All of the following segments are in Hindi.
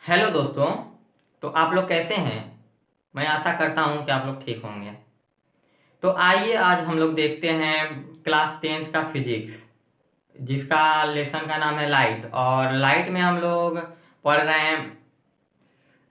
हेलो दोस्तों। तो आप लोग कैसे हैं? मैं आशा करता हूं कि आप लोग ठीक होंगे। तो आइए आज हम लोग देखते हैं क्लास 10th का फिजिक्स, जिसका लेसन का नाम है लाइट। और लाइट में हम लोग पढ़ रहे हैं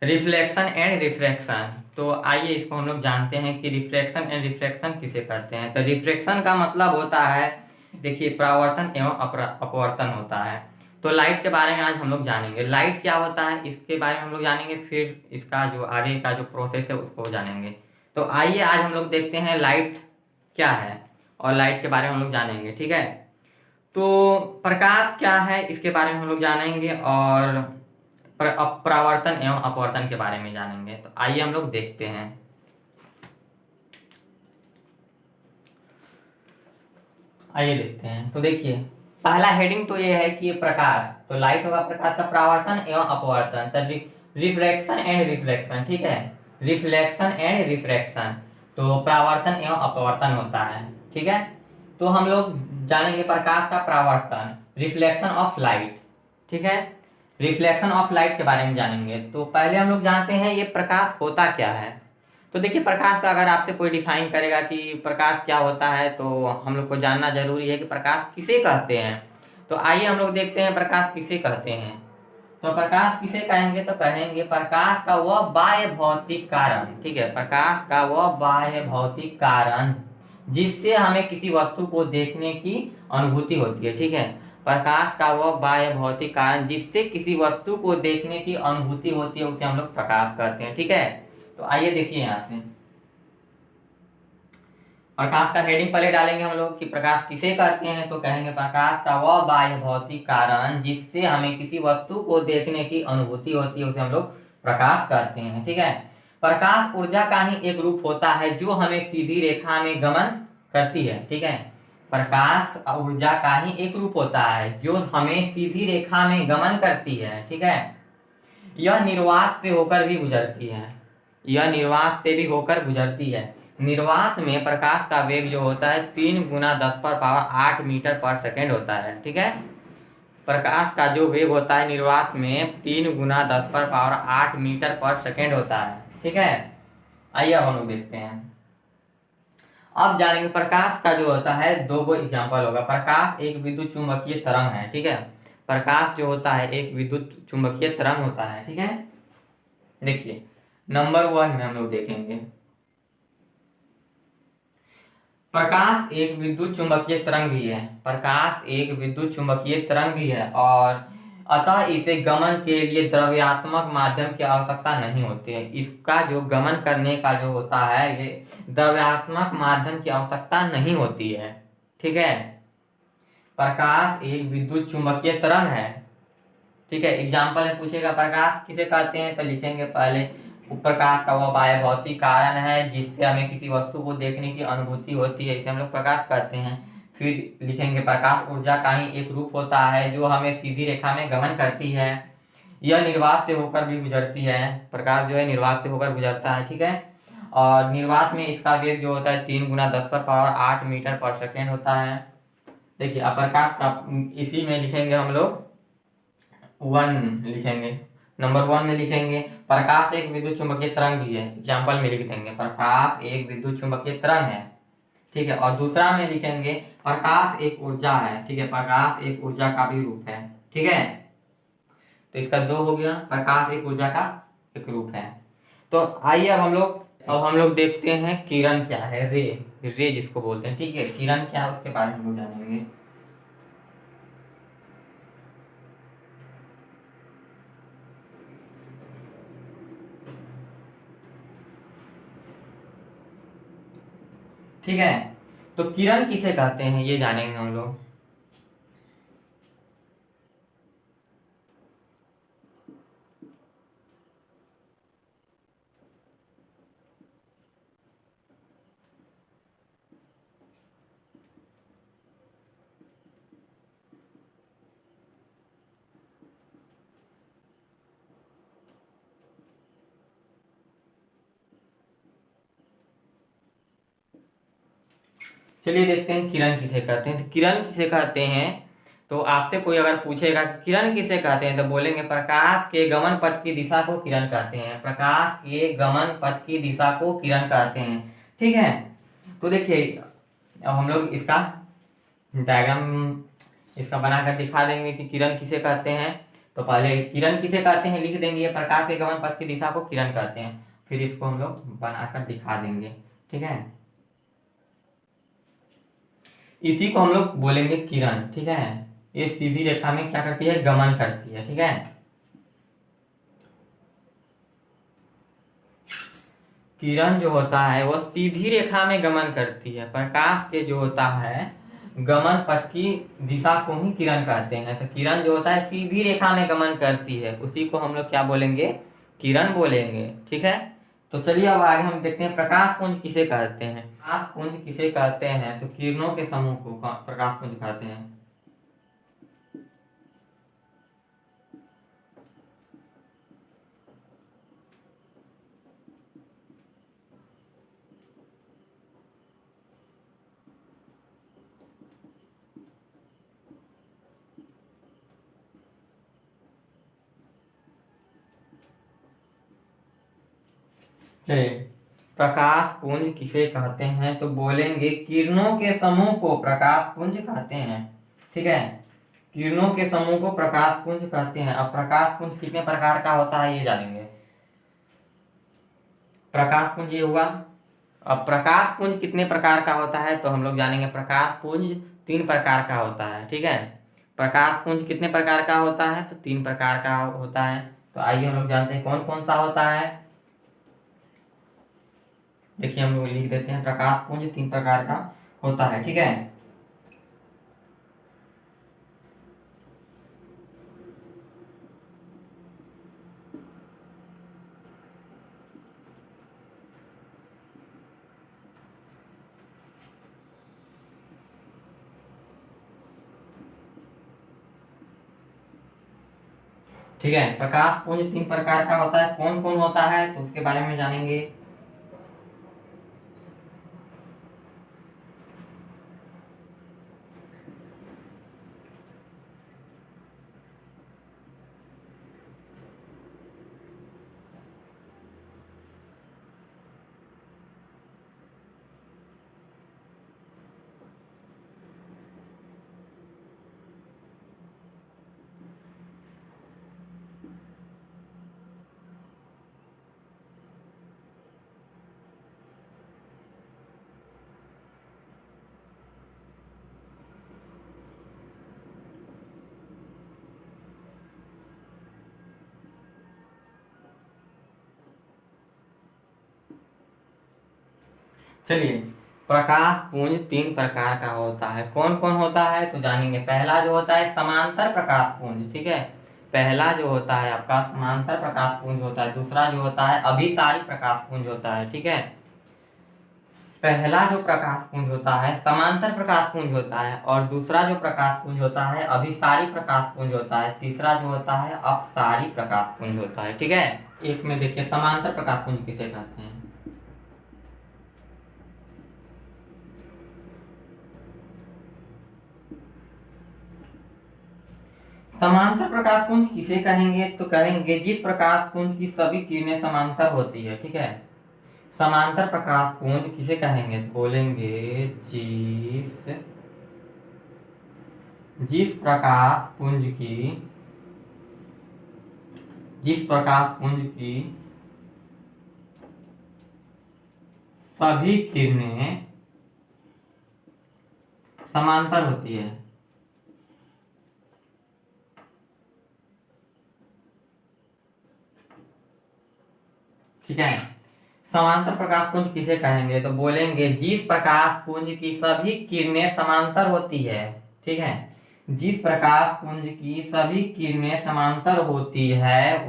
रिफ्लेक्शन एंड रिफ्रैक्शन। तो आइए इसको हम लोग जानते हैं कि रिफ्लेक्शन एंड रिफ्रैक्शन किसे कहते हैं। तो रिफ्लेक्शन का मतलब होता है, देखिए, परावर्तन एवं अपवर्तन होता है। तो लाइट के बारे में आज हम लोग जानेंगे, लाइट क्या होता है इसके बारे में हम लोग जानेंगे, फिर इसका जो आगे का जो प्रोसेस है उसको जानेंगे। तो आइए आज हम लोग देखते हैं लाइट क्या है और लाइट के बारे में हम लोग जानेंगे, ठीक है। तो प्रकाश क्या है इसके बारे में हम लोग जानेंगे और परावर्तन एवं अपवर्तन के बारे में जानेंगे। तो आइए हम लोग देखते हैं। आइए देखते हैं। तो देखिए, पहला हेडिंग तो ये है कि ये प्रकाश, तो लाइट होगा प्रकाश का परावर्तन एवं अपवर्तन। तो रिफ्लेक्शन एंड रिफ्लेक्शन, ठीक है। रिफ्लेक्शन एंड रिफ्रैक्शन, तो परावर्तन एवं अपवर्तन होता है, ठीक है। तो हम लोग जानेंगे प्रकाश का परावर्तन, रिफ्लेक्शन ऑफ लाइट, ठीक है। रिफ्लेक्शन ऑफ लाइट के बारे में जानेंगे। तो पहले हम लोग जानते हैं ये प्रकाश होता क्या है। तो देखिए, प्रकाश का अगर आपसे कोई डिफाइन करेगा कि प्रकाश क्या होता है, तो हम लोग को जानना जरूरी है कि प्रकाश किसे कहते हैं। तो आइए हम लोग देखते हैं प्रकाश किसे कहते हैं। तो प्रकाश किसे कहेंगे, तो कहेंगे प्रकाश का वह बाह्य भौतिक कारण, ठीक है। प्रकाश का वह बाह्य भौतिक कारण जिससे हमें किसी वस्तु को देखने की अनुभूति होती है, ठीक है। प्रकाश का वह बाह्य भौतिक कारण जिससे किसी वस्तु को देखने की अनुभूति होती है, उसे हम लोग प्रकाश कहते हैं, ठीक है। तो आइए देखिए यहां से प्रकाश का हेडिंग पहले डालेंगे हम लोग कि प्रकाश किसे कहते हैं। तो कहेंगे प्रकाश का वह बाह्य भौतिक कारण जिससे हमें किसी वस्तु को देखने की अनुभूति होती है, उसे हम लोग प्रकाश कहते हैं, ठीक है। प्रकाश ऊर्जा का ही एक रूप होता है जो हमें सीधी रेखा में गमन करती है, ठीक है। प्रकाश ऊर्जा का ही एक रूप होता है जो हमें सीधी रेखा में गमन करती है, ठीक है। यह निर्वात से होकर भी गुजरती है, यह निर्वात से भी होकर गुजरती है। निर्वात में प्रकाश का वेग जो होता है 3 × 10⁻⁸ मीटर/सेकंड होता है, ठीक है। प्रकाश का जो वेग होता है निर्वात में 3 × 10⁸ मीटर/सेकंड होता है, ठीक है। आइए अब हम लोग देखते हैं। अब जानेंगे प्रकाश का जो होता है, दो गो एग्जाम्पल होगा। प्रकाश एक विद्युत चुंबकीय तरंग है, ठीक है। प्रकाश जो होता है एक विद्युत चुंबकीय तरंग होता है, ठीक है। देखिए, नंबर 1 में हम लोग देखेंगे प्रकाश एक विद्युत चुंबकीय तरंग भी है। प्रकाश एक विद्युत चुंबकीय तरंग भी है और अतः इसे गमन के लिए द्रव्यात्मक माध्यम की आवश्यकता नहीं होती है। इसका जो गमन करने का जो होता है, ये द्रव्यात्मक माध्यम की आवश्यकता नहीं होती है, ठीक है। प्रकाश एक विद्युत चुंबकीय तरंग है, ठीक है। एग्जाम्पल में पूछेगा प्रकाश किसे कहते हैं, तो लिखेंगे पहले प्रकाश का वह बाह्य भौतिक कारण है जिससे हमें किसी वस्तु को देखने की अनुभूति होती है, इसे हम लोग प्रकाश कहते हैं। फिर लिखेंगे प्रकाश ऊर्जा का ही एक रूप होता है जो हमें सीधी रेखा में गमन करती है, यह निर्वात से होकर भी गुजरती है। प्रकाश जो है निर्वात से होकर गुजरता है, ठीक है। और निर्वात में इसका वेग जो होता है 3 × 10⁸ मीटर/सेकंड होता है। देखिए, अब प्रकाश का इसी में लिखेंगे हम लोग 1 लिखेंगे। नंबर 1 में लिखेंगे प्रकाश एक विद्युत चुंबकीय तरंग भी है। एग्जाम्पल में लिख देंगे प्रकाश एक विद्युत चुंबकीय तरंग है, ठीक है। और दूसरा में लिखेंगे प्रकाश एक ऊर्जा है, ठीक है। प्रकाश एक ऊर्जा का भी रूप है, ठीक है। तो इसका 2 हो गया, प्रकाश एक ऊर्जा का एक रूप है। तो आइए अब हम लोग देखते हैं किरण क्या है, रे जिसको बोलते हैं, ठीक है। किरण क्या है उसके बारे में हम लोग जानेंगे। ठीक है, तो किरण किसे कहते हैं ये जानेंगे हम लोग। चलिए देखते हैं किरण किसे कहते हैं। तो किरण किसे कहते हैं, तो आपसे कोई अगर पूछेगा कि किरण किसे कहते हैं, तो बोलेंगे प्रकाश के गमन पथ की दिशा को किरण कहते हैं। प्रकाश के गमन पथ की दिशा को किरण कहते हैं। ठीक है, तो देखिए अब हम लोग इसका डायग्राम इसका बनाकर दिखा देंगे कि किरण किसे कहते हैं। तो पहले किरण किसे कहते हैं लिख देंगे, प्रकाश के गमन पथ की दिशा को किरण कहते हैं, फिर इसको हम लोग बनाकर दिखा देंगे। ठीक है, इसी को हम लोग बोलेंगे किरण। ठीक है, ये सीधी रेखा में क्या करती है, गमन करती है। ठीक है, किरण जो होता है वो सीधी रेखा में गमन करती है। प्रकाश के जो होता है गमन पथ की दिशा को ही किरण कहते हैं। तो किरण जो होता है सीधी रेखा में गमन करती है, उसी को हम लोग क्या बोलेंगे, किरण बोलेंगे। ठीक है, तो चलिए अब आगे हम देखते हैं प्रकाश पुंज किसे कहते हैं। प्रकाश पुंज किसे कहते हैं, तो किरणों के समूह को प्रकाश पुंज कहते हैं। चलिए, प्रकाश पुंज किसे कहते हैं, तो बोलेंगे किरणों के समूह को प्रकाश पुंज कहते हैं। ठीक है, किरणों के समूह को प्रकाश पुंज कहते हैं। अब प्रकाश पुंज कितने प्रकार का होता है ये जानेंगे। प्रकाश पुंज ये हुआ। अब प्रकाश पुंज कितने प्रकार का होता है, तो हम लोग जानेंगे प्रकाश पुंज 3 प्रकार का होता है। ठीक है, प्रकाश पुंज कितने प्रकार का होता है, तो 3 प्रकार का होता है। तो आइए हम लोग जानते हैं कौन कौन सा होता है। देखिए हम लोग लिख देते हैं, प्रकाश पुंज 3 प्रकार का होता है। ठीक है, ठीक है, प्रकाश पुंज 3 प्रकार का होता है। कौन कौन होता है, तो उसके बारे में जानेंगे। चलिए, प्रकाश पुंज 3 प्रकार का होता है। कौन कौन होता है, तो जानेंगे। पहला जो होता है समांतर प्रकाश पुंज। ठीक है, पहला जो होता है आपका समांतर प्रकाश पुंज होता है। दूसरा जो होता है अभिसारी प्रकाश पुंज होता है। ठीक है, पहला जो प्रकाश पुंज होता है समांतर प्रकाश पुंज होता है, और दूसरा जो प्रकाश पुंज होता है अभिसारी प्रकाश पुंज होता है। तीसरा जो होता है अपसारी प्रकाश पुंज होता है। ठीक है, एक में देखिए समांतर प्रकाश पुंज किसे कहते हैं। समांतर प्रकाश पुंज किसे कहेंगे, तो कहेंगे जिस प्रकाश पुंज की सभी किरणें समांतर होती है। ठीक है, समांतर प्रकाश पुंज किसे कहेंगे, तो बोलेंगे जिस प्रकाश पुंज की सभी किरणें समांतर होती है। ठीक है, समांतर प्रकाश पुंज किसे कहेंगे, तो बोलेंगे जिस प्रकाश पुंज की सभी किरणें समांतर होती है। ठीक है, जिस प्रकाश पुंज की सभी किरणें समांतर होती है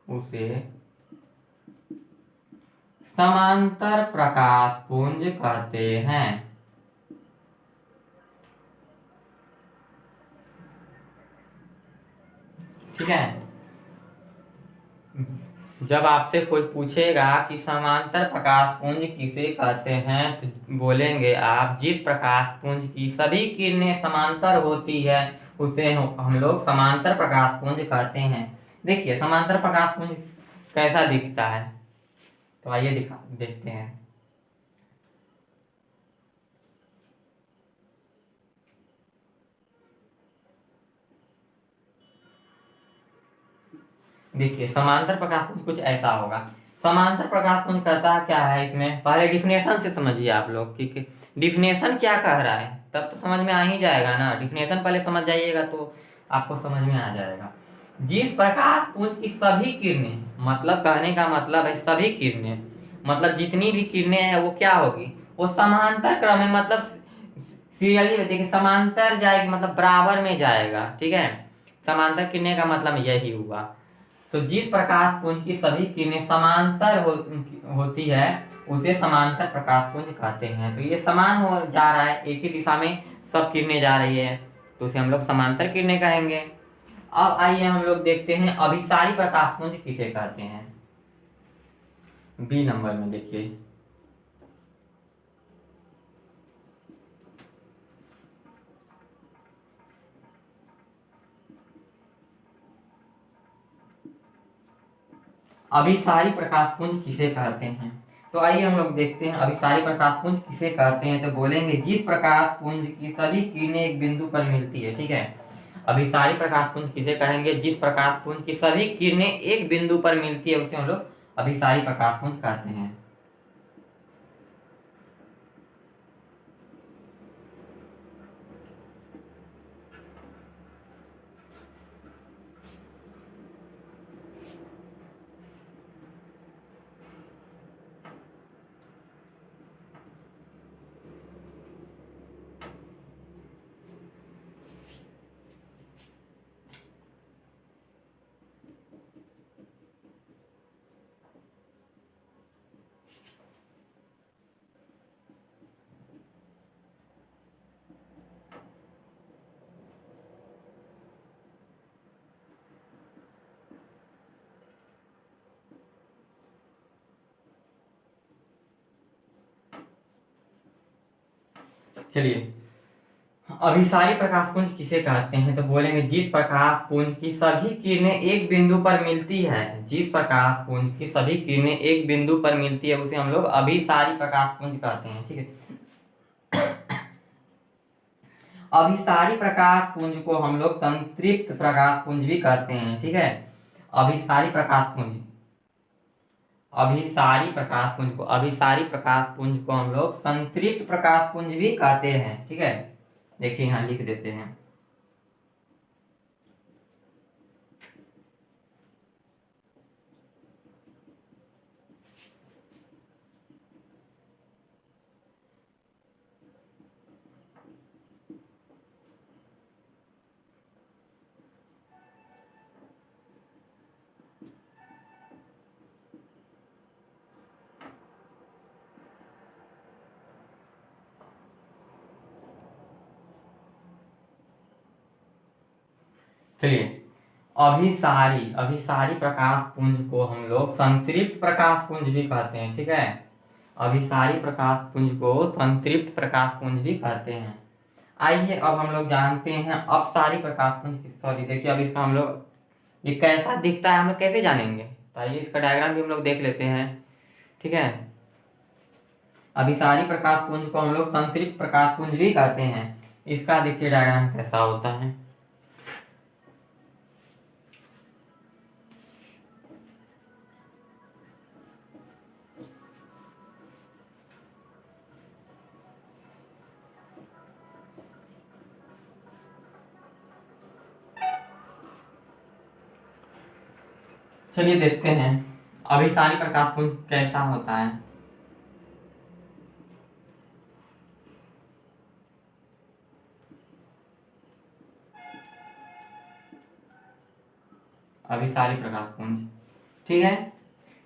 उसे समांतर प्रकाश पुंज कहते हैं। ठीक है, जब आपसे कोई पूछेगा कि समांतर प्रकाश पुंज किसे कहते हैं, तो बोलेंगे आप जिस प्रकाश पुंज की सभी किरणें समांतर होती है उसे हम लोग समांतर प्रकाश पुंज कहते हैं। देखिए समांतर प्रकाश पुंज कैसा दिखता है, तो आइए दिखा देखते हैं। देखिए समांतर प्रकाश पुंज कुछ ऐसा होगा। समांतर प्रकाश पुंज कहता क्या है, इसमें पहले डिफिनेशन से समझिए आप लोग कि डिफिनेशन क्या कह रहा है, तब तो समझ में आ ही जाएगा ना। डिफिनेशन पहले समझ जाइएगा तो आपको समझ में आ जाएगा। जिस प्रकाश पुंज की सभी किरणें, मतलब कहने का मतलब है सभी किरणें, मतलब जितनी भी किरणें हैं वो क्या होगी, वो समांतर क्रम में, मतलब सीरियली देखिए समांतर जाएगी, मतलब बराबर में जाएगा। ठीक है, समांतर किरणें का मतलब यही हुआ। तो जिस प्रकाश पुंज की सभी किरणें समांतर होती है उसे समांतर प्रकाश पुंज कहते हैं। तो ये समान हो जा रहा है, एक ही दिशा में सब किरणें जा रही है, तो उसे हम लोग समांतर किरणें कहेंगे। अब आइए हम लोग देखते हैं अभिसारी प्रकाश पुंज किसे कहते हैं। बी नंबर में देखिए, अभिसारी प्रकाश पुंज किसे कहते हैं। तो आइए हम लोग देखते हैं अभिसारी प्रकाश पुंज किसे कहते हैं। तो बोलेंगे जिस प्रकाश पुंज की सभी किरणें एक बिंदु पर मिलती है। ठीक है, अभिसारी प्रकाश पुंज किसे कहेंगे, जिस प्रकाश पुंज की सभी किरणें एक बिंदु पर मिलती है उसे हम लोग अभिसारी प्रकाश पुंज कहते हैं। चलिए, अभिसारी प्रकाश पुंज किसे कहते हैं। तो बोलेंगे जिस प्रकाश पुंज की सभी किरणें एक बिंदु पर मिलती है, जिस प्रकाश पुंज की सभी किरणें एक बिंदु पर मिलती है उसे हम लोग अभिसारी प्रकाश पुंज कहते हैं। ठीक है, अभिसारी प्रकाश पुंज को हम लोग संतृप्त प्रकाश पुंज भी कहते हैं। ठीक है, अभिसारी प्रकाश पुंज, अभिसारी प्रकाश पुंज को, अभिसारी प्रकाश पुंज को हम लोग संतृप्त प्रकाश पुंज भी कहते हैं। ठीक है, देखिए यहाँ लिख देते हैं। चलिए, अभिसारी, अभिसारी प्रकाश पुंज को हम लोग संतृप्त प्रकाश पुंज भी कहते हैं। ठीक है, अभिसारी प्रकाश पुंज को संतृप्त प्रकाश पुंज भी कहते हैं। आइए अब हम लोग जानते हैं अपसारी प्रकाश पुंज की। सॉरी देखिए, अब इसका हम लोग ये कैसा दिखता है हम लोग कैसे जानेंगे, तो आइए इसका डायग्राम भी हम लोग देख लेते हैं। ठीक है, अभिसारी प्रकाश पुंज को हम लोग संतृप्त प्रकाश पुंज भी कहते हैं। इसका देखिए डायग्राम कैसा होता है। चलिए देखते हैं अभिसारी प्रकाश पुंज कैसा होता है। अभिसारी प्रकाश पुंज, ठीक है,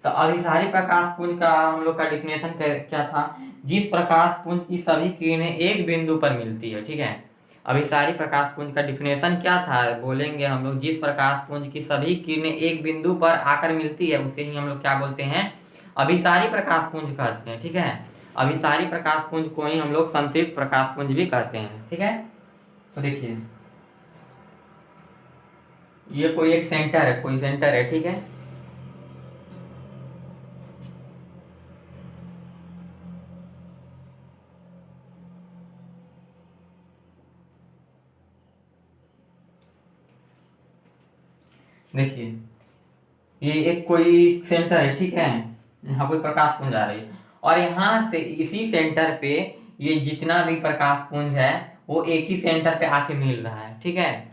तो अभिसारी प्रकाश पुंज का हम लोग का डिफिनेशन क्या था, जिस प्रकाश पुंज की सभी किरणें एक बिंदु पर मिलती है। ठीक है, अभिसारी प्रकाश पुंज का डिफिनेशन क्या था, बोलेंगे हम लोग जिस प्रकाश पुंज की सभी किरणें एक बिंदु पर आकर मिलती है उसे ही हम लोग क्या बोलते हैं, अभिसारी प्रकाश पुंज कहते हैं। ठीक है, अभिसारी प्रकाश पुंज को ही हम लोग संतृप्त प्रकाश पुंज भी कहते हैं। ठीक है, तो देखिए ये कोई एक सेंटर है, कोई सेंटर है। ठीक है, देखिए ये एक कोई सेंटर है। ठीक है, यहाँ कोई प्रकाश पुंज आ रही है और यहाँ से इसी सेंटर पे ये जितना भी प्रकाश पुंज है वो एक ही सेंटर पे आके मिल रहा है। ठीक है,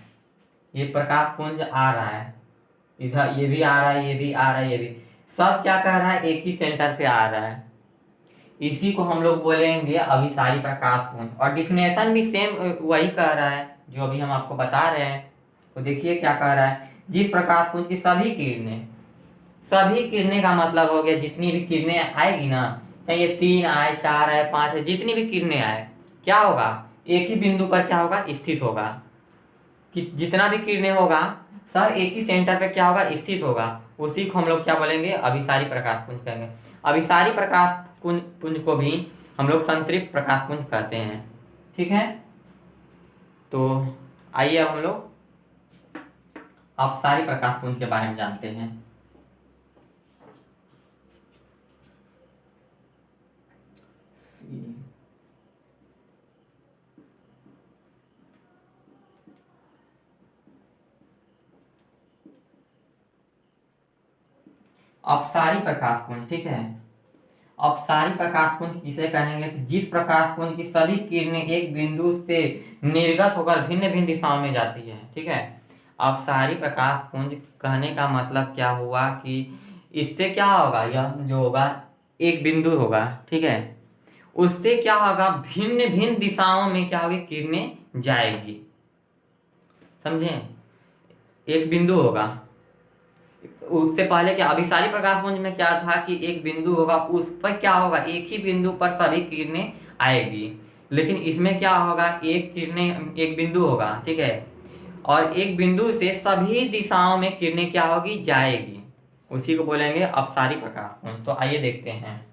ये प्रकाश पुंज आ रहा है, इधर ये भी आ रहा है, ये भी आ रहा है, ये भी, सब क्या कर रहा है, एक ही सेंटर पे आ रहा है। इसी को हम लोग बोलेंगे अभिसारी प्रकाश पुंज और डिफिनेशन भी सेम वही कह रहा है जो अभी हम आपको बता रहे हैं। तो देखिए क्या कह रहा है, जिस प्रकाश पुंज की सभी किरणें, सभी किरणें का मतलब हो गया जितनी भी किरणें आएगी ना, चाहे ये 3 आए, 4 आए, 5 आए, जितनी भी किरणें आए, क्या होगा, एक ही बिंदु पर क्या होगा, स्थित होगा। कि जितना भी किरणें होगा सब एक ही सेंटर पे क्या होगा, स्थित होगा। उसी को हम लोग क्या बोलेंगे, अभिसारी प्रकाश पुंज कहेंगे। अभिसारी प्रकाश पुंज को भी हम लोग संतृप्त प्रकाश पुंज कहते हैं। ठीक है, तो आइए अब हम लोग अपसारी प्रकाश पुंज के बारे में जानते हैं। अपसारी प्रकाश पुंज, ठीक है, अपसारी प्रकाश पुंज किसे कहेंगे, तो जिस प्रकाश पुंज की सभी किरणें एक बिंदु से निर्गत होकर भिन्न भिन्न दिशाओं में जाती है। ठीक है, अपसारी प्रकाश पुंज कहने का मतलब क्या हुआ कि इससे क्या होगा, यह जो होगा एक बिंदु होगा। ठीक है, उससे क्या होगा, भिन्न भिन्न दिशाओं में क्या होगी, किरणें जाएगी। समझे, एक बिंदु होगा, उससे पहले क्या अभिसारी प्रकाश पुंज में क्या था कि एक बिंदु होगा, उस पर क्या होगा, एक ही बिंदु पर सभी किरणें आएगी। लेकिन इसमें क्या होगा, एक किरणें, एक बिंदु होगा। ठीक है, और एक बिंदु से सभी दिशाओं में किरणें क्या होगी, जाएगी। उसी को बोलेंगे अपसारी प्रकाश पुंज। तो आइए देखते हैं।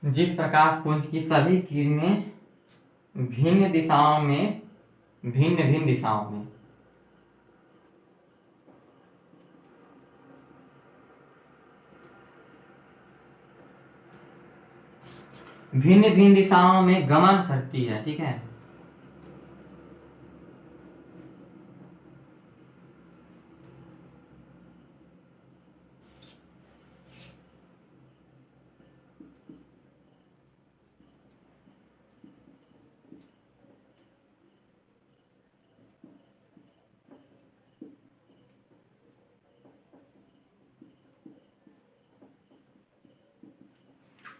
जिस प्रकाश पुंज की सभी किरणें भिन्न दिशाओं में, भिन्न भिन्न दिशाओं में, भिन्न भिन्न दिशाओं में गमन करती है। ठीक है,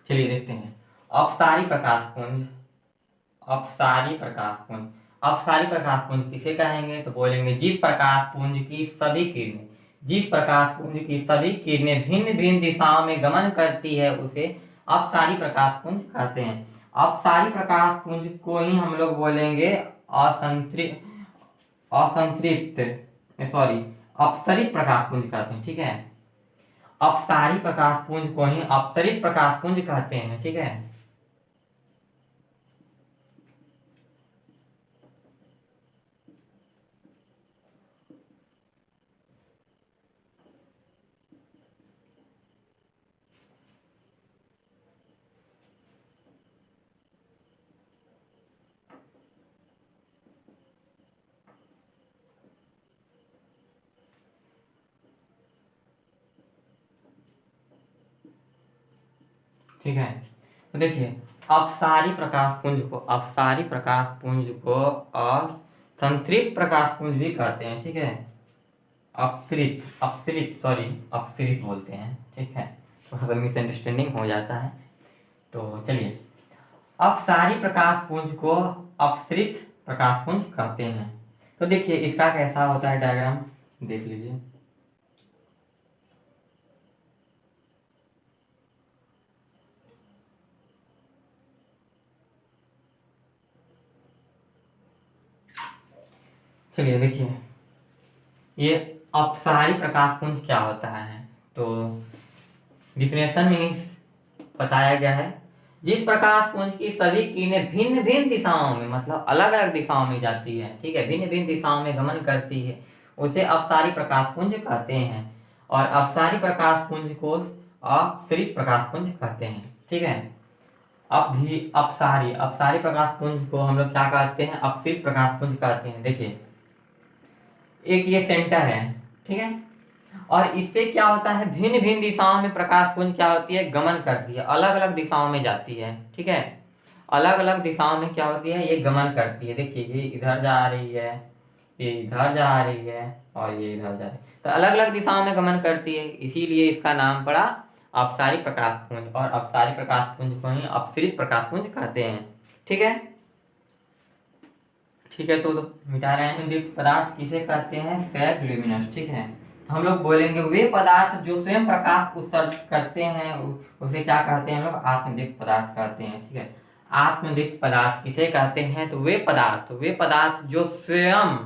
चलिए देखते हैं अपसारी प्रकाश पुंज। अपसारी प्रकाश पुंज, अपसारी प्रकाश पुंज किसे कहेंगे, तो बोलेंगे जिस प्रकाश पुंज की सभी किरणें, जिस प्रकाश पुंज की सभी किरणें भिन्न भिन्न दिशाओं में गमन करती है उसे अपसारी प्रकाश पुंज कहते हैं। अपसारी प्रकाश पुंज को ही हम लोग बोलेंगे असंतृप्त, सॉरी, अपसरित प्रकाश पुंज कहते हैं। ठीक है, अपसारी प्रकाश पुंज को ही अपसरित प्रकाश पुंज कहते हैं। ठीक है, ठीक है, तो देखिए अपसारी प्रकाश पुंज को असंतृप्त प्रकाश पुंज भी कहते हैं। ठीक है, अपसरित बोलते हैं। ठीक है, थोड़ा सा मिसअंडरस्टैंडिंग हो जाता है। तो चलिए, अपसारी प्रकाश पुंज को अपसरित प्रकाश पुंज कहते हैं। तो देखिए इसका कैसा होता है डायग्राम, देख लीजिए। चलिए देखिए, ये अपसारी प्रकाश पुंज क्या होता है। तो डिफिनेशन में बताया गया है, जिस प्रकाश पुंज की सभी किरणें भिन्न भिन्न दिशाओं में, मतलब अलग अलग दिशाओं में जाती है, ठीक है, भिन्न भिन्न दिशाओं में गमन करती है, उसे अपसारी प्रकाश पुंज कहते हैं। और अपसारी प्रकाश पुंज को अपसरित प्रकाश पुंज कहते हैं। ठीक है, अब भी अपसारी प्रकाश पुंज को हम लोग क्या कहते हैं, अपसरित प्रकाश पुंज कहते हैं। देखिए एक ये सेंटर है, ठीक है, और इससे क्या होता है, भिन्न भिन्न दिशाओं में प्रकाश पुंज क्या होती है, गमन करती है, अलग अलग दिशाओं में जाती है। ठीक है, अलग अलग दिशाओं में क्या होती है, ये गमन करती है। देखिए ये इधर जा रही है, ये इधर जा रही है, और ये इधर जा रही है, तो अलग अलग दिशाओं में गमन करती है, इसीलिए इसका नाम पड़ा अपसारी प्रकाश पुंज। और अपसारी प्रकाश पुंज को ही अपसरित प्रकाश पुंज कहते हैं। ठीक है, ठीक है, तो मिटा रहे हैं। दीप्त पदार्थ किसे कहते हैं, सेल्फ ल्यूमिनस। ठीक है, हम लोग बोलेंगे वे पदार्थ जो स्वयं प्रकाश उत्सर्जित करते हैं उसे क्या कहते हैं, हम लोग आत्मदीप्त पदार्थ कहते हैं। ठीक है, आत्मदीप्त पदार्थ किसे कहते हैं, तो वे पदार्थ जो स्वयं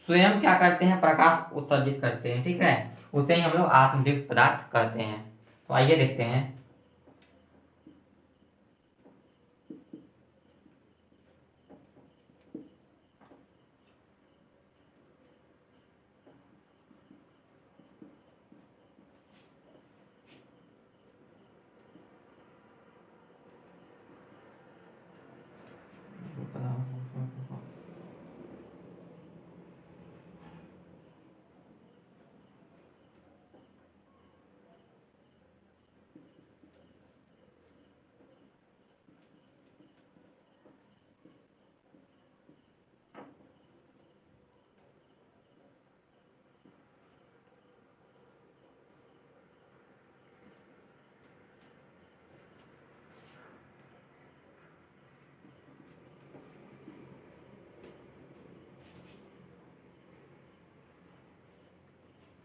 स्वयं क्या करते हैं, प्रकाश उत्सर्जित करते हैं। ठीक है, उसे ही हम लोग आत्मदीप्त पदार्थ कहते हैं। तो आइए देखते हैं।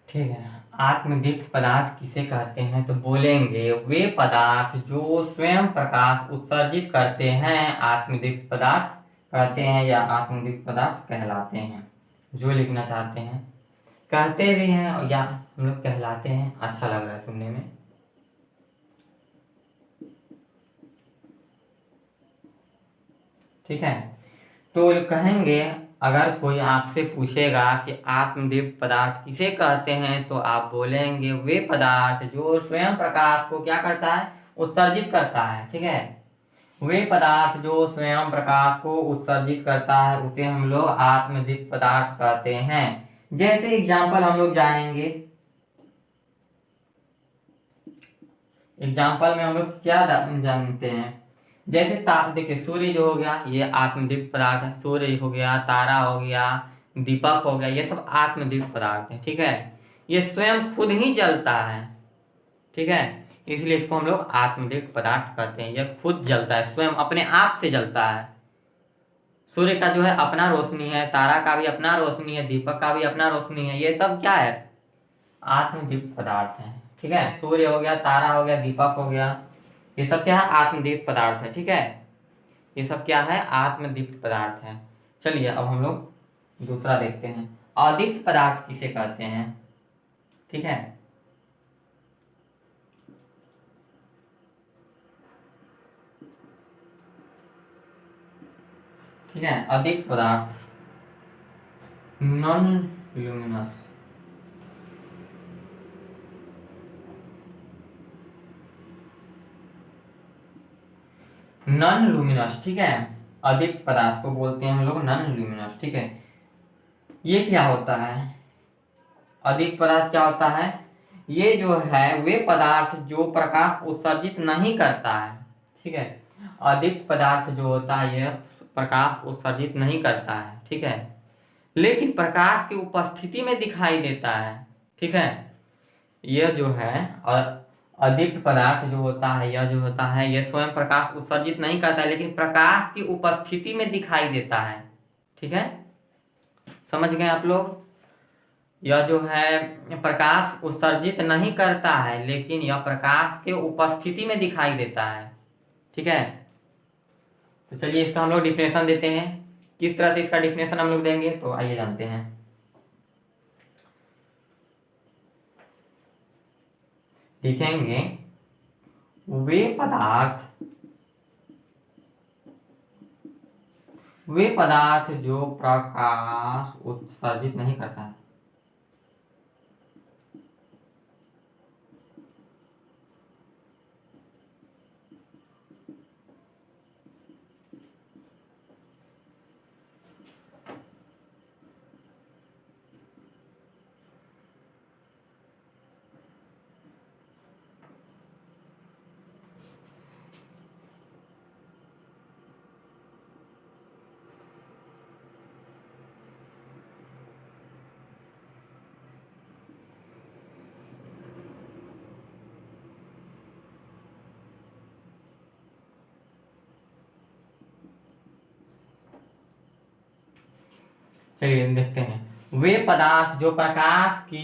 ठीक है, आत्मदीप्त पदार्थ किसे कहते हैं, तो बोलेंगे वे पदार्थ जो स्वयं प्रकाश उत्सर्जित करते हैं, आत्मदीप्त पदार्थ कहते हैं या आत्मदीप्त पदार्थ कहलाते हैं। जो लिखना चाहते हैं, कहते भी हैं और या हम लोग कहलाते हैं। अच्छा लग रहा है सुनने में। ठीक है, तो कहेंगे, अगर कोई आपसे पूछेगा कि आत्मदीप्त पदार्थ किसे कहते हैं, तो आप बोलेंगे वे पदार्थ जो स्वयं प्रकाश को क्या करता है, उत्सर्जित करता है। ठीक है, वे पदार्थ जो स्वयं प्रकाश को उत्सर्जित करता है उसे हम लोग आत्मदीप्त पदार्थ कहते हैं। जैसे एग्जाम्पल हम लोग जानेंगे, एग्जाम्पल में हम लोग क्या जानते हैं, जैसे देखिए सूर्य जो हो गया ये आत्मदीप्त पदार्थ है, सूर्य हो गया, तारा हो गया, दीपक हो गया, ये सब आत्मदीप्त पदार्थ है। ठीक है, ये स्वयं खुद ही जलता है। ठीक है, इसलिए इसको हम लोग आत्मदीप्त पदार्थ कहते हैं। यह खुद जलता है, स्वयं अपने आप से जलता है। सूर्य का जो है अपना रोशनी है, तारा का भी अपना रोशनी है, दीपक का भी अपना रोशनी है, ये सब क्या है, आत्मदीप्त पदार्थ है। ठीक है, सूर्य हो गया, तारा हो गया, दीपक हो गया, ये सब क्या है, आत्मदीप्त पदार्थ है। ठीक है, ये सब क्या है, आत्मदीप्त पदार्थ है। चलिए अब हम लोग दूसरा देखते हैं, अदीप्त पदार्थ किसे कहते हैं। ठीक है, ठीक है, अदीप्त पदार्थ नॉन ल्यूमिनस, नॉन लुमिनस। ठीक है, अदीप्त पदार्थ को बोलते हैं हम लोग नॉन लुमिनस। ठीक है, ये क्या होता है, अदीप्त पदार्थ क्या होता है, ये जो है वे पदार्थ जो प्रकाश उत्सर्जित नहीं करता है। ठीक है, अदीप्त पदार्थ जो होता है यह प्रकाश उत्सर्जित नहीं करता है, ठीक है, लेकिन प्रकाश की उपस्थिति में दिखाई देता है, ठीक है। यह जो है अदीप्त पदार्थ जो होता है, यह जो होता है यह स्वयं प्रकाश उत्सर्जित नहीं करता है, लेकिन प्रकाश की उपस्थिति में दिखाई देता है, ठीक है। समझ गए आप लोग? यह जो है प्रकाश उत्सर्जित नहीं करता है, लेकिन यह प्रकाश के उपस्थिति में दिखाई देता है, ठीक है। तो चलिए इसका हम लोग डिफिनेशन देते हैं। किस तरह से इसका डिफिनेशन हम लोग देंगे, तो आइए जानते हैं। लिखेंगे वे पदार्थ जो प्रकाश उत्सर्जित नहीं करता है। चलिए देखते हैं। वे पदार्थ जो प्रकाश की,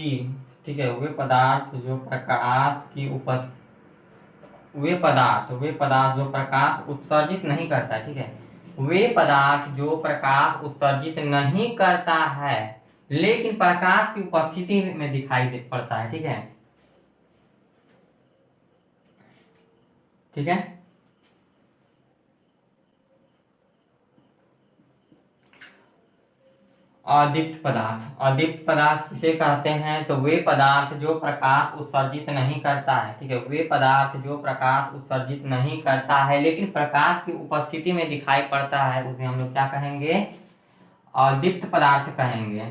ठीक है, वे पदार्थ जो प्रकाश की वे पदार्थ जो प्रकाश उत्सर्जित नहीं करता है, ठीक है, वे पदार्थ जो प्रकाश उत्सर्जित नहीं करता है लेकिन प्रकाश की उपस्थिति में दिखाई पड़ता है, ठीक है, ठीक है। अदीप्त पदार्थ किसे कहते हैं, तो वे पदार्थ जो प्रकाश उत्सर्जित नहीं करता है, ठीक है, वे पदार्थ जो प्रकाश उत्सर्जित नहीं करता है लेकिन प्रकाश की उपस्थिति में दिखाई पड़ता है, उसे हम लोग क्या कहेंगे, अदीप्त पदार्थ कहेंगे।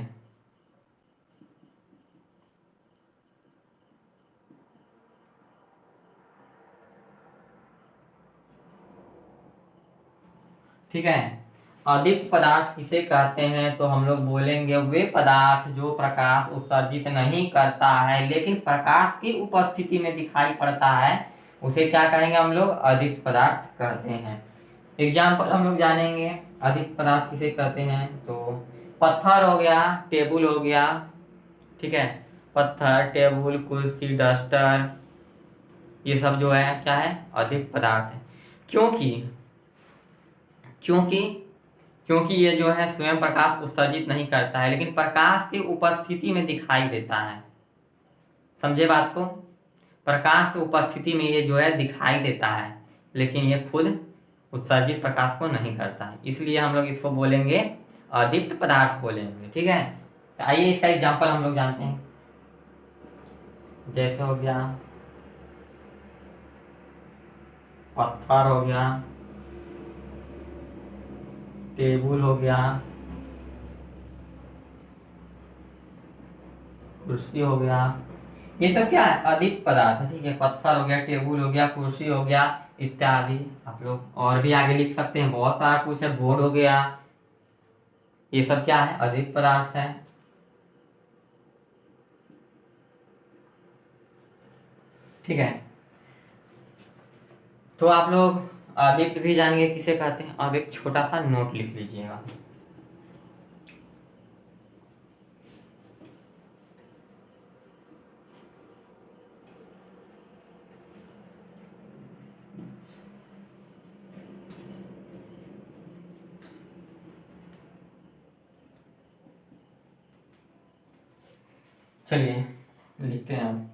ठीक है। अदीप्त पदार्थ किसे कहते हैं, तो हम लोग बोलेंगे वे पदार्थ जो प्रकाश उत्सर्जित नहीं करता है लेकिन प्रकाश की उपस्थिति में दिखाई पड़ता है, उसे क्या कहेंगे हम लोग, अदीप्त पदार्थ कहते हैं। एग्जाम्पल हम लोग जानेंगे अदीप्त पदार्थ किसे कहते हैं। तो पत्थर हो गया, टेबल हो गया, ठीक है, पत्थर, टेबल, कुर्सी, डस्टर, ये सब जो है क्या है, अदीप्त पदार्थ है। क्योंकि क्योंकि क्योंकि ये जो है स्वयं प्रकाश उत्सर्जित नहीं करता है लेकिन प्रकाश की उपस्थिति में दिखाई देता है। समझे बात को? प्रकाश की उपस्थिति में ये जो है दिखाई देता है लेकिन ये खुद उत्सर्जित प्रकाश को नहीं करता है, इसलिए हम लोग इसको बोलेंगे अदीप्त पदार्थ बोलेंगे, ठीक है। तो आइए इसका एग्जांपल हम लोग जानते हैं। जैसे हो गया पत्थर, हो गया टेबल, हो गया कुर्सी, हो गया, ये सब क्या है, अदीप्त पदार्थ है, ठीक है। पत्थर हो गया, टेबल हो गया, कुर्सी हो गया इत्यादि। आप लोग और भी आगे लिख सकते हैं, बहुत सारा कुछ है, बोर्ड हो गया, ये सब क्या है, अदीप्त पदार्थ है, ठीक है। तो आप लोग अदीप्त भी जानेंगे किसे कहते हैं। अब एक छोटा सा नोट लिख लीजिएगा। चलिए लिखते हैं आप।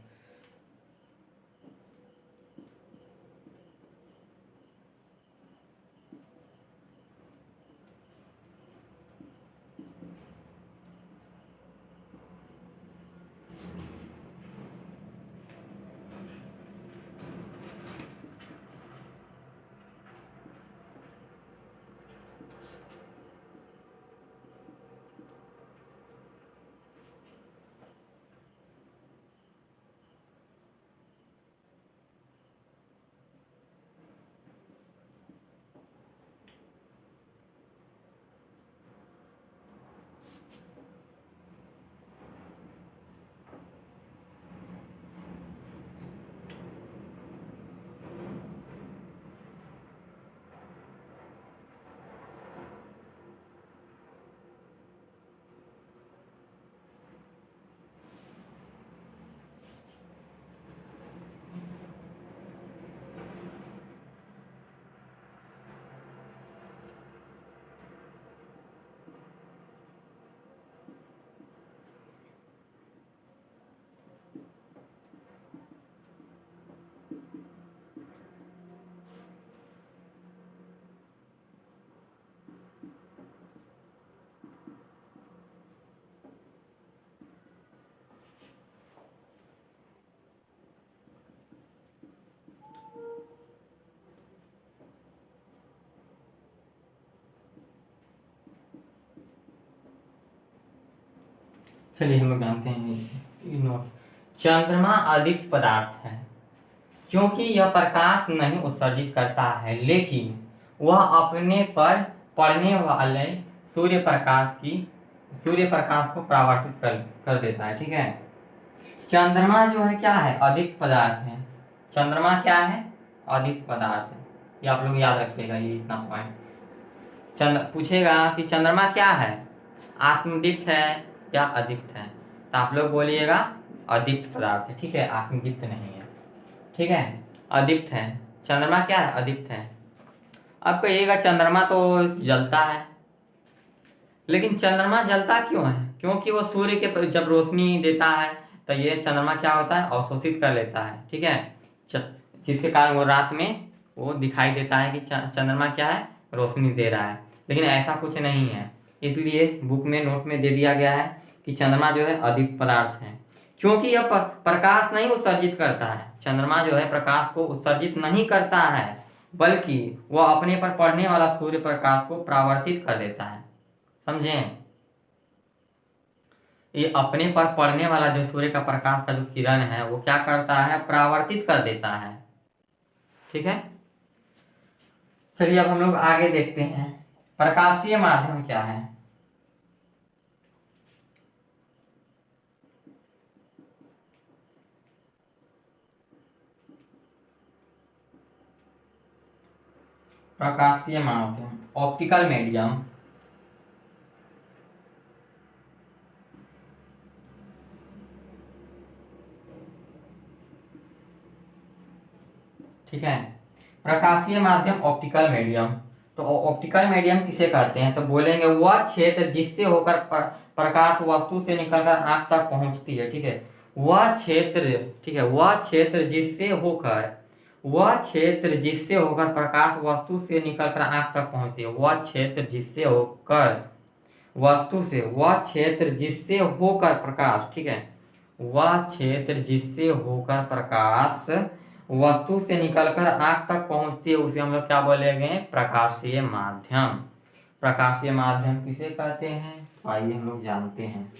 चलिए हम लोग जानते हैं नोट। चंद्रमा अदीप्त पदार्थ है क्योंकि यह प्रकाश नहीं उत्सर्जित करता है, लेकिन वह अपने पर पड़ने वाले सूर्य प्रकाश को परावर्तित कर देता है। ठीक है, चंद्रमा जो है क्या है, अदीप्त पदार्थ है। चंद्रमा क्या है, अदीप्त पदार्थ है। ये आप लोग याद रखिएगा, ये इतना पॉइंट पूछेगा कि चंद्रमा क्या है, आत्मदीप्त है या अदीप्त है, तो आप लोग बोलिएगा अदीप्त पदार्थ है। ठीक है, आत्मदीप्त नहीं है। ठीक है, अदीप्त है। चंद्रमा क्या है, अदीप्त है। अब कहिएगा चंद्रमा तो जलता है, लेकिन चंद्रमा जलता क्यों है, क्योंकि वो सूर्य के जब रोशनी देता है तो ये चंद्रमा क्या होता है, अवशोषित कर लेता है। ठीक है, जिसके कारण वो रात में वो दिखाई देता है कि चंद्रमा क्या है, रोशनी दे रहा है। लेकिन ऐसा कुछ नहीं है, इसलिए बुक में नोट में दे दिया गया है कि चंद्रमा जो है अदीप्त पदार्थ है, क्योंकि यह प्रकाश नहीं उत्सर्जित करता है। चंद्रमा जो है प्रकाश को उत्सर्जित नहीं करता है, बल्कि वह अपने पर पड़ने वाला सूर्य प्रकाश को परावर्तित कर देता है। समझें, ये अपने पर पड़ने वाला जो सूर्य का प्रकाश का जो किरण है वो क्या करता है, परावर्तित कर देता है। ठीक है, चलिए अब हम लोग आगे देखते हैं प्रकाशीय माध्यम क्या है। प्रकाशीय माध्यम, ऑप्टिकल मीडियम। ठीक है, प्रकाशीय माध्यम ऑप्टिकल मीडियम। तो ऑप्टिकल मीडियम किसे कहते हैं, तो बोलेंगे वह क्षेत्र जिससे होकर प्रकाश वस्तु से निकलकर आंख तक पहुंचती है। ठीक है, वह क्षेत्र, ठीक है, वह क्षेत्र जिससे होकर प्रकाश वस्तु से निकलकर आंख तक पहुंचती है। वह क्षेत्र जिससे होकर वह क्षेत्र जिससे होकर प्रकाश, ठीक है, वह क्षेत्र जिससे होकर प्रकाश वस्तु से निकलकर आंख तक पहुंचती है उसे हम लोग क्या बोलेंगे, प्रकाशीय माध्यम। प्रकाशीय माध्यम किसे कहते हैं, आइए हम लोग जानते हैं।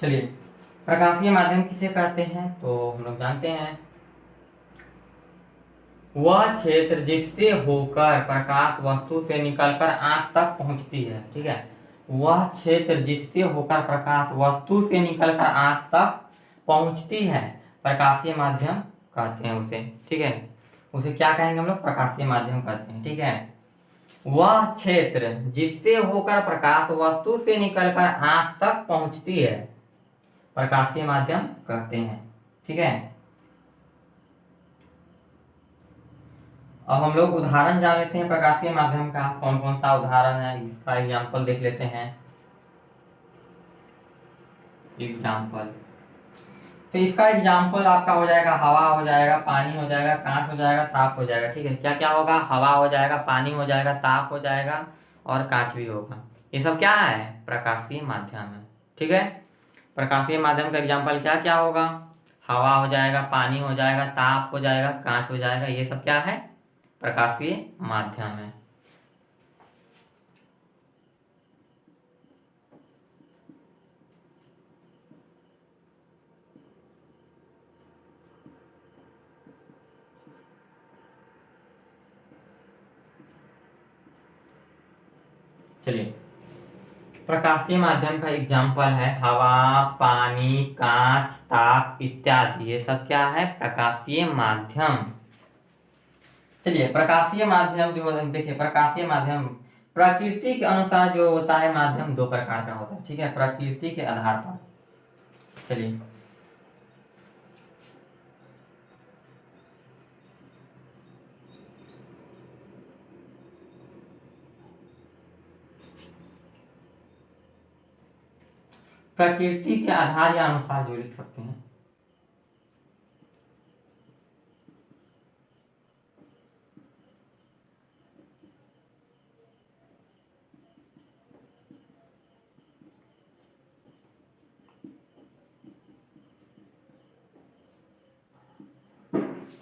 चलिए, प्रकाशीय माध्यम किसे कहते हैं, तो हम लोग जानते हैं वह क्षेत्र जिससे होकर प्रकाश वस्तु से निकलकर आंख तक पहुंचती है। ठीक है, वह क्षेत्र जिससे होकर प्रकाश वस्तु से निकलकर आंख तक पहुंचती है, प्रकाशीय माध्यम कहते हैं उसे। ठीक है, उसे क्या कहेंगे हम लोग, प्रकाशीय माध्यम कहते हैं। ठीक है, वह क्षेत्र जिससे होकर प्रकाश वस्तु से निकलकर आंख तक पहुंचती है, प्रकाशीय माध्यम कहते हैं। ठीक है, अब हम लोग उदाहरण जान लेते हैं प्रकाशीय माध्यम का, कौन कौन सा उदाहरण है, इसका एग्जाम्पल देख लेते हैं। एग्जाम्पल, तो इसका एग्जाम्पल आपका हो जाएगा हवा हो जाएगा, पानी हो जाएगा, कांच हो जाएगा, ताप हो जाएगा। ठीक है, क्या क्या होगा, हवा हो जाएगा, पानी हो जाएगा, ताप हो जाएगा और कांच भी होगा। ये सब क्या है, प्रकाशीय माध्यम है। ठीक है, प्रकाशीय माध्यम का एग्जाम्पल क्या क्या होगा, हवा हो जाएगा, पानी हो जाएगा, ताप हो जाएगा, कांच हो जाएगा, ये सब क्या है, प्रकाशीय माध्यम है। चलिए, प्रकाशीय माध्यम का एग्जाम्पल है हवा, पानी, कांच, ताप इत्यादि। ये सब क्या है? प्रकाशीय माध्यम। चलिए, प्रकाशीय माध्यम जो देखिए, प्रकाशीय माध्यम प्रकृति के अनुसार जो होता है माध्यम दो प्रकार का होता है। ठीक है, प्रकृति के आधार पर। चलिए, प्रकृति के आधार या अनुसार जो लिख सकते हैं।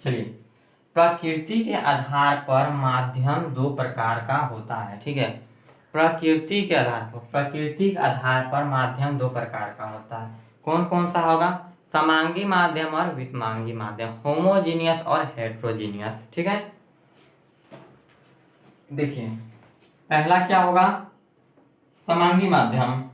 चलिए, प्रकृति के आधार पर माध्यम दो प्रकार का होता है। ठीक है, प्रकृति के आधार पर माध्यम दो प्रकार का होता है। कौन कौन सा होगा? समांगी माध्यम और विषमांगी माध्यम, होमोजीनियस और हेट्रोजीनियस। ठीक है, देखिए पहला क्या होगा? समांगी माध्यम।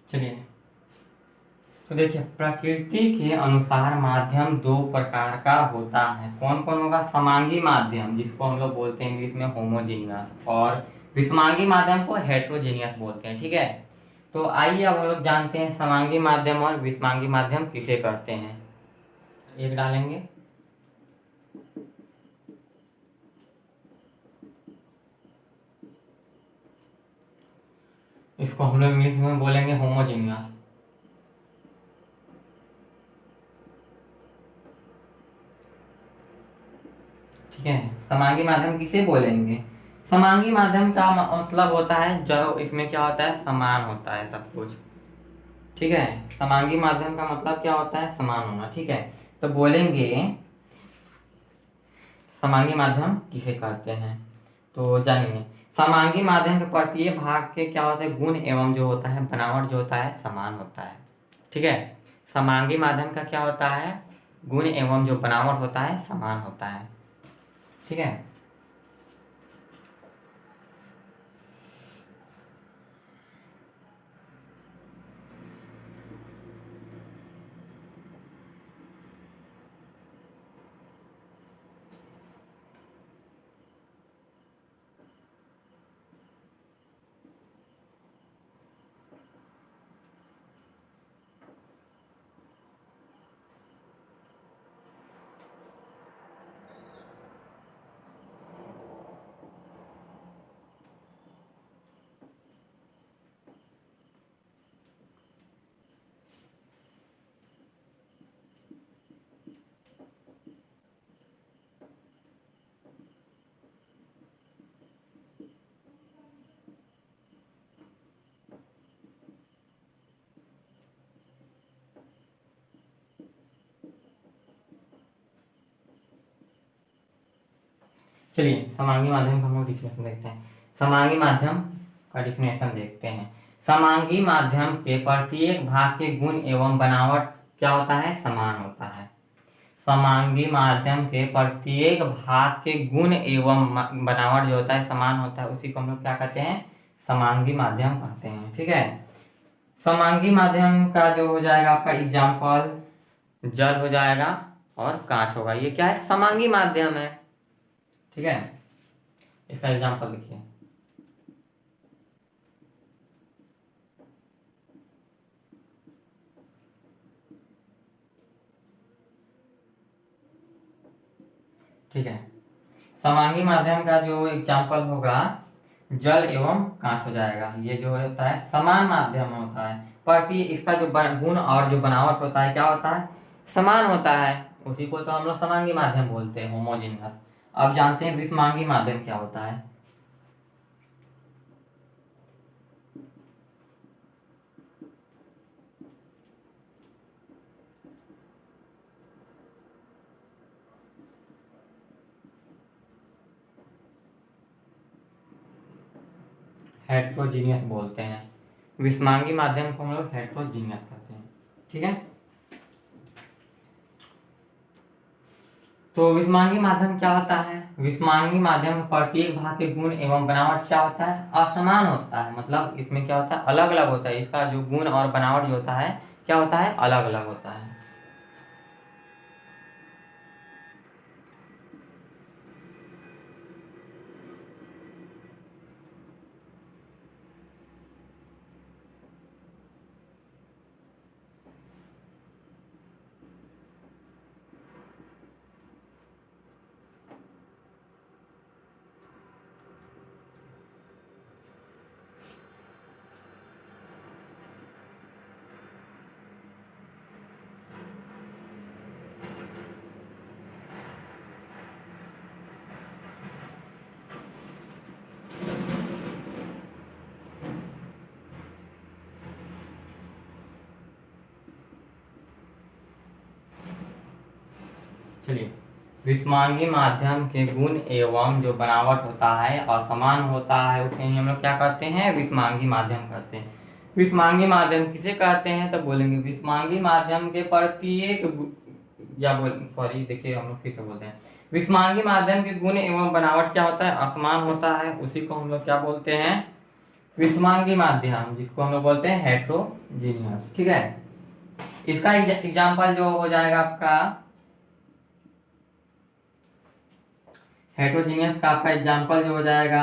चलिए, तो देखिए, प्रकृति के अनुसार माध्यम दो प्रकार का होता है। कौन कौन होगा? समांगी माध्यम, जिसको हम लोग बोलते हैं इंग्लिश में होमोजीनियस, और विषमांगी माध्यम को हेट्रोजीनियस बोलते हैं। ठीक है, तो आइए अब हम लोग जानते हैं समांगी माध्यम और विषमांगी माध्यम किसे कहते हैं। एक डालेंगे। इसको हम लोग इंग्लिश में बोलेंगे होमोजीनियस। ठीक है, समांगी माध्यम किसे बोलेंगे? समांगी माध्यम का मतलब होता है जो इसमें क्या होता है? समान होता है सब कुछ। ठीक है, समांगी माध्यम का मतलब क्या होता है? समान होना। ठीक है, तो बोलेंगे समांगी माध्यम किसे कहते हैं, तो जानिए। समांगी माध्यम के प्रत्येक भाग के क्या होता है? गुण एवं जो होता है बनावट जो होता है समान होता है। ठीक है, समांगी माध्यम का क्या होता है? गुण एवं जो बनावट होता है समान होता है। ठीक है, चलिए समांगी माध्यम का हम लोग डिफिनेशन देखते हैं। समांगी माध्यम का डिफिनेशन देखते हैं। समांगी माध्यम के प्रत्येक भाग के गुण एवं बनावट क्या होता है? समान होता है। समांगी माध्यम के प्रत्येक भाग के गुण एवं बनावट जो होता है समान होता है, उसी को हम लोग क्या कहते हैं? समांगी माध्यम कहते हैं। ठीक है, समांगी माध्यम का जो हो जाएगा आपका एग्जाम्पल जल हो जाएगा और कांच होगा। ये क्या है? समांगी माध्यम है। ठीक है, इसका एग्जाम्पल लिखिए। ठीक है, समांगी माध्यम का जो एग्जाम्पल होगा जल एवं कांच हो जाएगा। ये जो होता है समान माध्यम होता है, प्रति इसका जो गुण और जो बनावट होता है क्या होता है, समान होता है। उसी को तो हम लोग समांगी माध्यम बोलते हैं, होमोजेनियस। अब जानते हैं विषमांगी माध्यम क्या होता है। हेट्रोजीनियस बोलते हैं, विषमांगी माध्यम को हम लोग हेट्रोजीनियस कहते हैं। ठीक है, तो विषमांगी माध्यम क्या होता है, विषमांगी माध्यम में प्रत्येक भाग के गुण एवं बनावट क्या होता है, असमान होता है। मतलब इसमें क्या होता है, अलग अलग होता है। इसका जो गुण और बनावट जो होता है क्या होता है, अलग अलग होता है। चलिए, विषमांगी माध्यम के गुण एवं जो बनावट होता है असमान होता है, उसे ही हम लोग क्या कहते हैं, विषमांगी माध्यम कहते हैं। विषमांगी माध्यम किसे कहते हैं, तो बोलेंगे विषमांगी माध्यम के प्रत्येक या बोल सॉरी देखिए हम लोग फिर से बोलते हैं, विषमांगी माध्यम के गुण एवं बनावट क्या होता है, असमान होता है। उसी को हम लोग क्या बोलते हैं, विषमांगी माध्यम, जिसको हम लोग बोलते हैं हेट्रोजीनियस। ठीक है, इसका एग्जाम्पल जो हो जाएगा आपका हेट्रोजीनियस का, आपका एग्जाम्पल जो हो जाएगा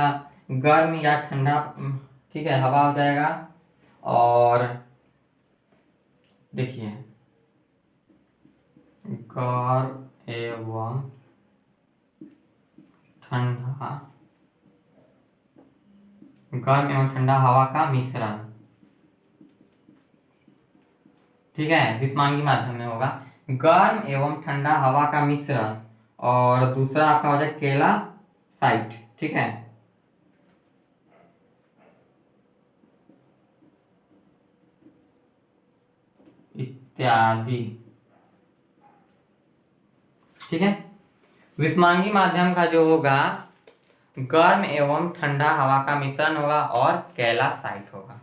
गर्म या ठंडा, ठीक है, हवा हो जाएगा। और देखिए गर्म एवं ठंडा, गर्म एवं ठंडा हवा का मिश्रण, ठीक है, विषमांगी माध्यम में होगा गर्म एवं ठंडा हवा का मिश्रण। और दूसरा आपका हो जाए केला साइट, ठीक है। इत्यादि, ठीक है। विषमांगी माध्यम का जो होगा गर्म एवं ठंडा हवा का मिश्रण होगा और कैलासाइट होगा,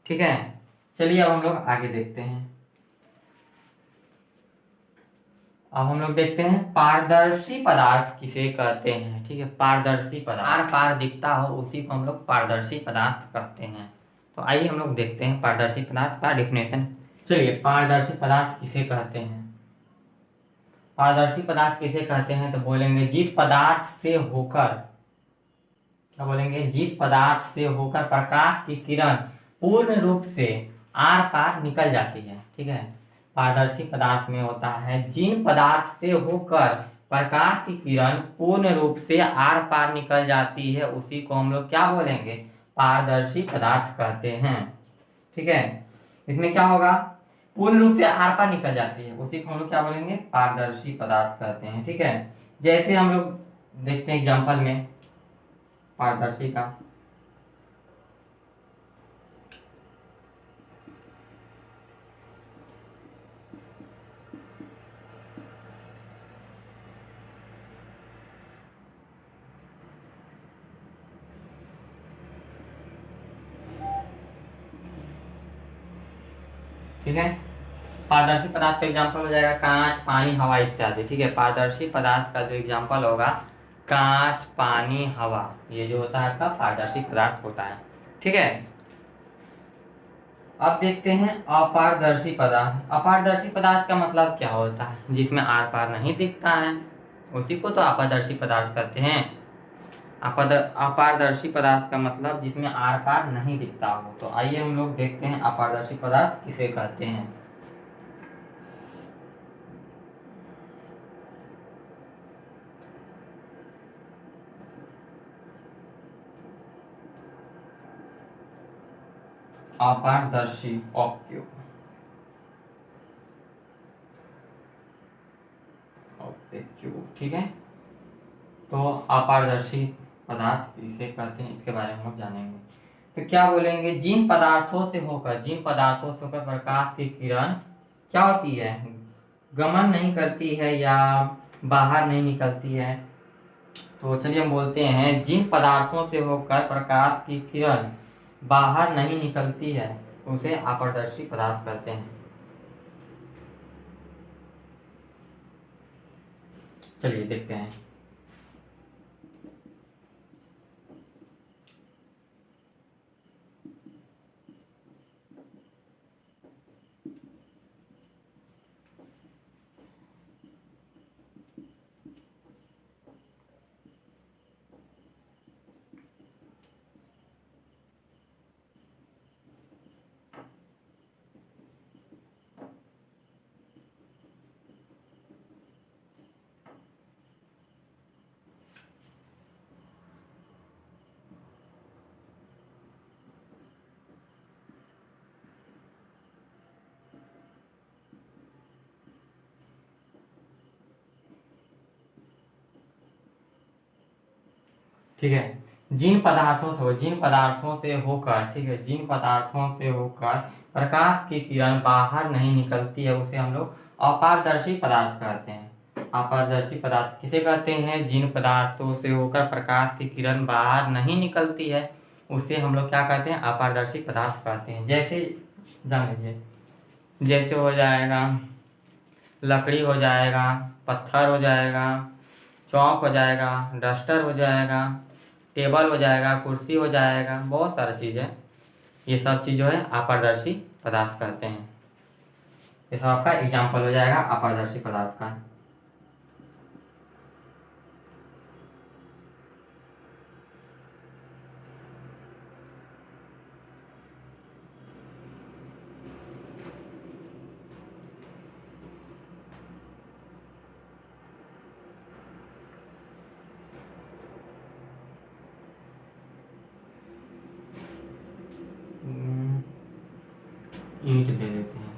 ठीक है। चलिए अब हम लोग आगे देखते हैं। अब हम लोग देखते हैं पारदर्शी पदार्थ किसे कहते हैं, ठीक है। पारदर्शी पदार्थ, आर पार दिखता हो उसी को हम लोग पारदर्शी पदार्थ कहते हैं। तो आइए हम लोग देखते हैं पारदर्शी पदार्थ का डिफिनेशन। चलिए, पारदर्शी पदार्थ किसे कहते हैं, पारदर्शी पदार्थ किसे कहते हैं, तो बोलेंगे जिस पदार्थ से होकर, क्या बोलेंगे, जिस पदार्थ से होकर प्रकाश की किरण पूर्ण रूप से आर पार निकल जाती है, ठीक है। पारदर्शी पदार्थ में होता है जिन पदार्थ से होकर प्रकाश की किरण पूर्ण रूप से आर पार निकल जाती है, उसी को हम लोग क्या बोलेंगे, पारदर्शी पदार्थ कहते हैं, ठीक है। इसमें क्या होगा, पूर्ण रूप से आर पार निकल जाती है, उसी को हम लोग क्या बोलेंगे, पारदर्शी पदार्थ कहते हैं, ठीक है। जैसे हम लोग देखते हैं एग्जाम्पल में पारदर्शी का, ठीक है। पारदर्शी पदार्थ का एग्जाम्पल हो जाएगा कांच, पानी, हवा इत्यादि, ठीक है। पारदर्शी पदार्थ का जो एग्जाम्पल होगा कांच, पानी, हवा, ये जो होता है आपका पारदर्शी पदार्थ होता है, ठीक है। अब देखते हैं अपारदर्शी पदार्थ। अपारदर्शी पदार्थ का मतलब क्या होता है, जिसमें आर पार नहीं दिखता है, उसी को तो अपारदर्शी पदार्थ कहते हैं। अपारदर्शी पदार्थ का मतलब जिसमें आर पार नहीं दिखता हो। तो आइए हम लोग देखते हैं अपारदर्शी पदार्थ किसे कहते हैं। अपारदर्शी। ओके ओके क्यूब, ठीक है। तो अपारदर्शी पदार्थ इसे कहते हैं, इसके बारे में हम जानेंगे। तो क्या बोलेंगे, जिन पदार्थों से होकर प्रकाश की किरण क्या होती है, गमन नहीं करती है या बाहर नहीं निकलती है। तो चलिए हम बोलते हैं, जिन पदार्थों से होकर प्रकाश की किरण बाहर नहीं निकलती है उसे अपारदर्शी पदार्थ कहते हैं। चलिए देखते हैं। ठीक है, जिन पदार्थों से होकर, ठीक है, जिन पदार्थों से होकर प्रकाश की किरण बाहर नहीं निकलती है उसे हम लोग अपारदर्शी पदार्थ कहते हैं। अपारदर्शी पदार्थ किसे कहते हैं, जिन पदार्थों से होकर प्रकाश की किरण बाहर नहीं निकलती है उसे हम लोग क्या कहते हैं, अपारदर्शी पदार्थ कहते हैं। जैसे जान लीजिए, जैसे हो जाएगा लकड़ी, हो जाएगा पत्थर, हो जाएगा चौक, हो जाएगा डस्टर, हो जाएगा टेबल, हो जाएगा कुर्सी, हो जाएगा बहुत सारा चीज़ है। ये सब चीज़ जो है अपारदर्शी पदार्थ कहते हैं। ये सब आपका एग्जाम्पल हो जाएगा अपारदर्शी पदार्थ का। ईंट दे देते हैं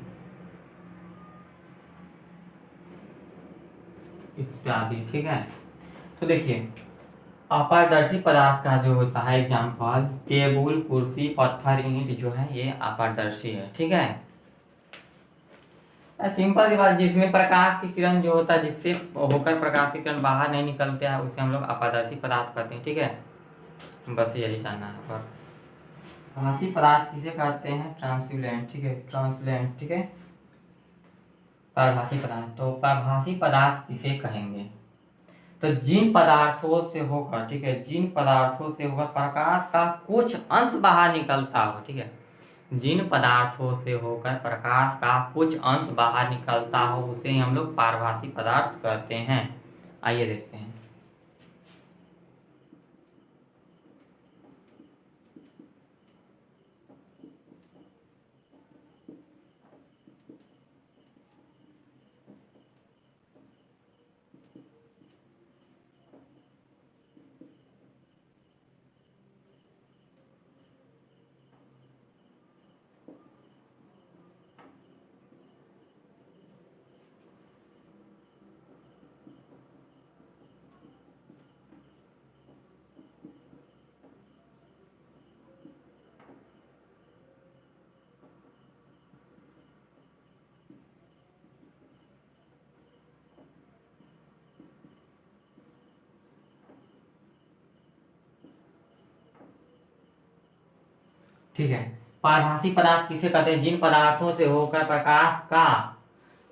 इत्यादि, ठीक है। तो देखिए, अपारदर्शी पदार्थ का जो होता है एग्जाम्पल, टेबल, कुर्सी, पत्थर, ईंट जो है ये अपारदर्शी है, ठीक है। सिंपल सी बात, जिसमें प्रकाश की किरण जो होता है, जिससे होकर प्रकाश की किरण बाहर नहीं निकलते हैं उसे हम लोग अपारदर्शी पदार्थ कहते हैं, ठीक है। बस यही जानना है। पर आभासी पदार्थ किसे कहते हैं, ट्रांसल्यूसेंट, ठीक है, ट्रांसल्यूसेंट, ठीक है। परभासी पदार्थ, तो परभासी पदार्थ किसे कहेंगे, तो जिन पदार्थों से होकर, ठीक है, जिन पदार्थों से होकर प्रकाश का कुछ अंश बाहर निकलता हो, ठीक है, जिन पदार्थों से होकर प्रकाश का कुछ अंश बाहर निकलता हो उसे हम लोग पारभासी पदार्थ कहते हैं। आइए देखते हैं। ठीक है, पारभासी पदार्थ किसे कहते हैं, जिन पदार्थों से होकर प्रकाश का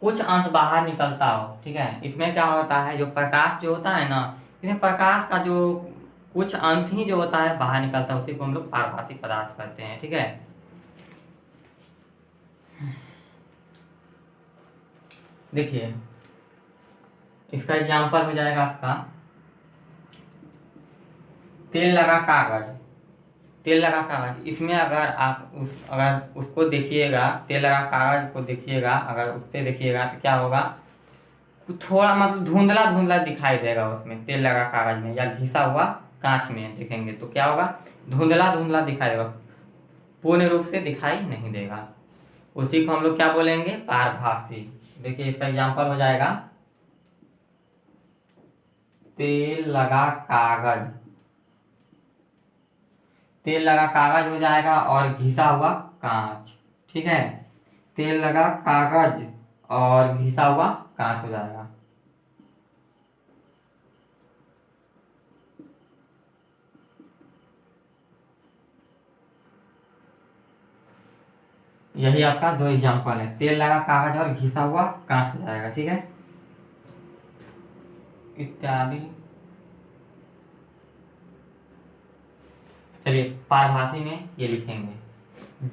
कुछ अंश बाहर निकलता हो, ठीक है। इसमें क्या होता है, जो प्रकाश जो होता है ना, इसमें प्रकाश का जो कुछ अंश ही जो होता है बाहर निकलता है उसी को हम लोग पारभासी पदार्थ कहते हैं, ठीक है। देखिए, इसका एग्जाम्पल हो जाएगा आपका तेल लगा कागज। तेल लगा कागज, इसमें अगर आप अगर उसको देखिएगा, तेल लगा कागज को देखिएगा, अगर उससे देखिएगा तो क्या होगा, थोड़ा मतलब धुंधला धुंधला दिखाई देगा उसमें, तेल लगा कागज में या घिसा हुआ कांच में देखेंगे तो क्या होगा, धुंधला धुंधला दिखाई देगा। पूर्ण रूप से दिखाई नहीं देगा। उसी को हम लोग क्या बोलेंगे, पारभासी। देखिए इसका एग्जाम्पल हो जाएगा तेल लगा कागज। तेल लगा कागज हो जाएगा और घिसा हुआ कांच। ठीक है, तेल लगा कागज और घिसा हुआ कांच हो जाएगा। यही आपका दो एग्जाम्पल है, तेल लगा कागज और घिसा हुआ कांच हो जाएगा। ठीक है, इत्यादि। चलिए पारभासी में ये लिखेंगे,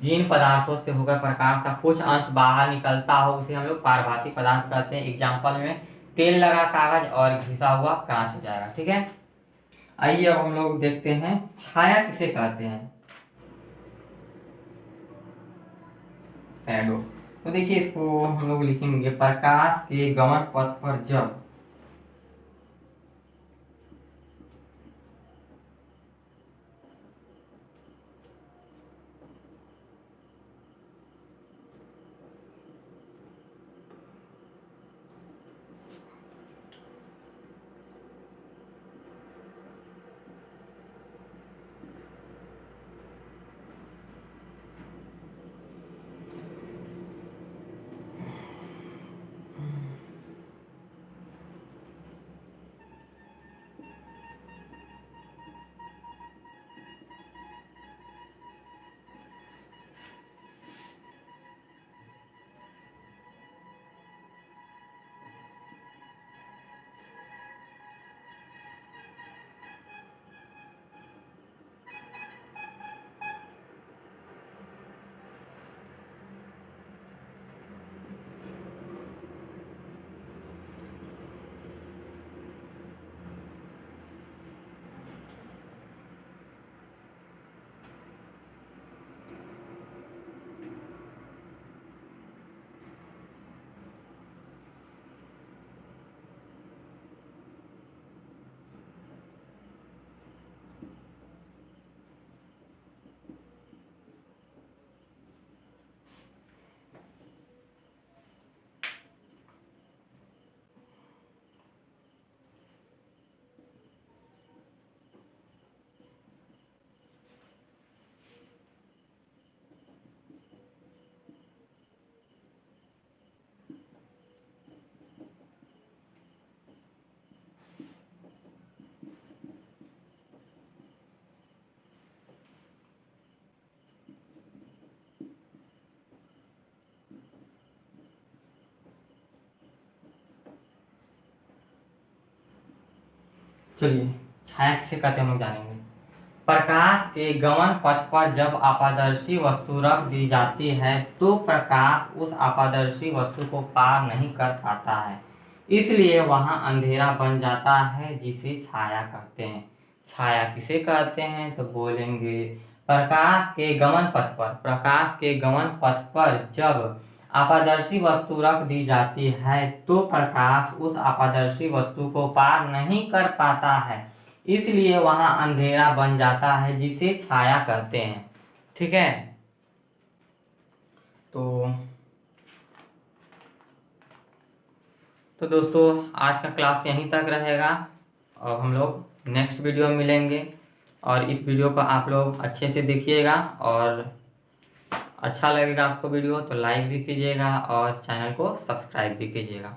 जिन पदार्थों से होकर प्रकाश का कुछ अंश बाहर निकलता हो उसे हम लोग पारभासी पदार्थ कहते हैं। एग्जाम्पल में तेल लगा कागज और घिसा हुआ कांच हो जाएगा। ठीक है, आइए अब हम लोग देखते हैं छाया किसे कहते हैं, शैडो। तो देखिए इसको हम लोग लिखेंगे, प्रकाश के गमन पथ पर जब चलिए छाया किसे कहते हैं हम लोग जानेंगे। प्रकाश के गमन पथ पर जब आपादर्शी वस्तु रख दी जाती है तो प्रकाश उस आपादर्शी वस्तु को पार नहीं कर पाता है, इसलिए वहां अंधेरा बन जाता है, जिसे छाया कहते हैं। छाया किसे कहते हैं तो बोलेंगे, प्रकाश के गमन पथ पर, प्रकाश के गमन पथ पर जब आपादर्शी वस्तु रख दी जाती है तो प्रकाश उस आपादर्शी वस्तु को पार नहीं कर पाता है, इसलिए वहां अंधेरा बन जाता है, जिसे छाया कहते हैं। ठीक है, तो दोस्तों आज का क्लास यहीं तक रहेगा। अब हम लोग नेक्स्ट वीडियो में मिलेंगे, और इस वीडियो को आप लोग अच्छे से देखिएगा, और अच्छा लगेगा आपको वीडियो तो लाइक भी कीजिएगा और चैनल को सब्सक्राइब भी कीजिएगा।